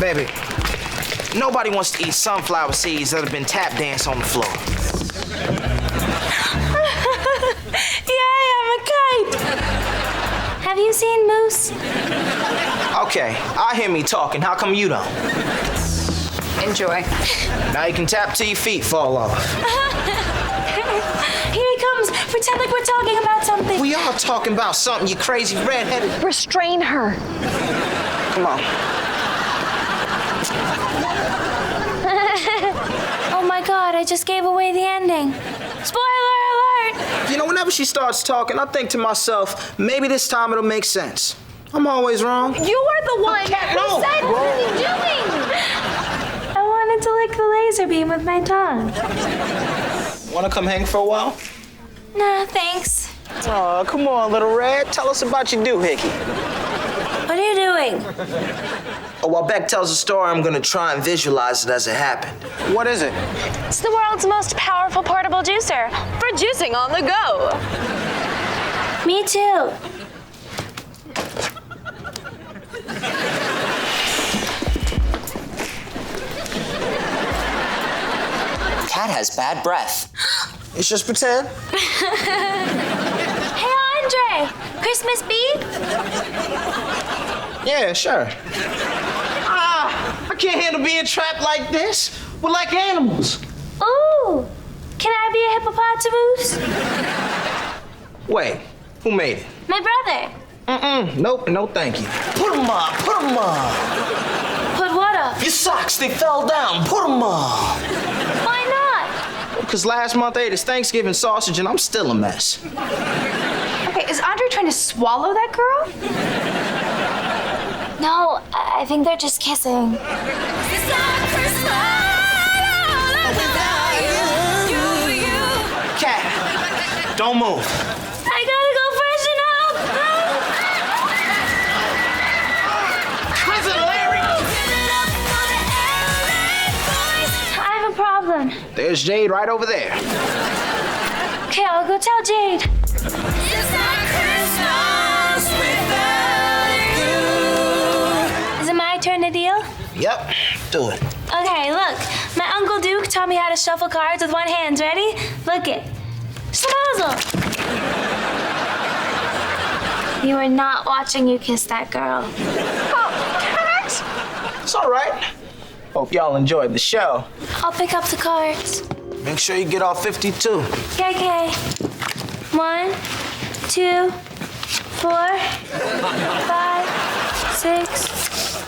Baby, nobody wants to eat sunflower seeds that have been tap danced on the floor. Yay, I'm a kite! Have you seen Moose? Okay, I hear me talking. How come you don't? Enjoy. Now you can tap till your feet fall off. Here he comes. Pretend like we're talking about something. We are talking about something, you crazy redheaded. Restrain her. Come on. Oh my God, I just gave away the ending. Spoiler alert! You know, whenever she starts talking, I think to myself, maybe this time it'll make sense. I'm always wrong. You are the one Cat, who no. said, what are you doing? I wanted to lick the laser beam with my tongue. Wanna come hang for a while? Nah, thanks. Oh, come on, little red. Tell us about your doohickey. What are you doing? Oh, while Beck tells the story, I'm gonna try and visualize it as it happened. What is it? It's the world's most powerful portable juicer for juicing on the go. Me too. Cat has bad breath. It's just pretend. Hey, Andre! Christmas beat? Yeah, sure. I can't handle being trapped like this. We're like animals. Ooh! Can I be a hippopotamus? Wait, who made it? My brother. Nope, no thank you. Put 'em on, put 'em on. Put what up? Your socks, they fell down. Put 'em on. Why not? Because last month I ate his Thanksgiving sausage and I'm still a mess. Okay, is Andre trying to swallow that girl? No, I think they're just kissing. Cat, don't move. I gotta go freshen up. Cousin Larry! I have a problem. There's Jade right over there. Okay, I'll go tell Jade. Is it my turn to deal? Yep, do it. Okay, look. My Uncle Duke taught me how to shuffle cards with one hand. Ready? Look it. Schmozzle! You were not watching you kiss that girl. Oh, Cat! It's all right. Hope y'all enjoyed the show. I'll pick up the cards. Make sure you get all 52. Okay. 1, 2, 4, 5, 6.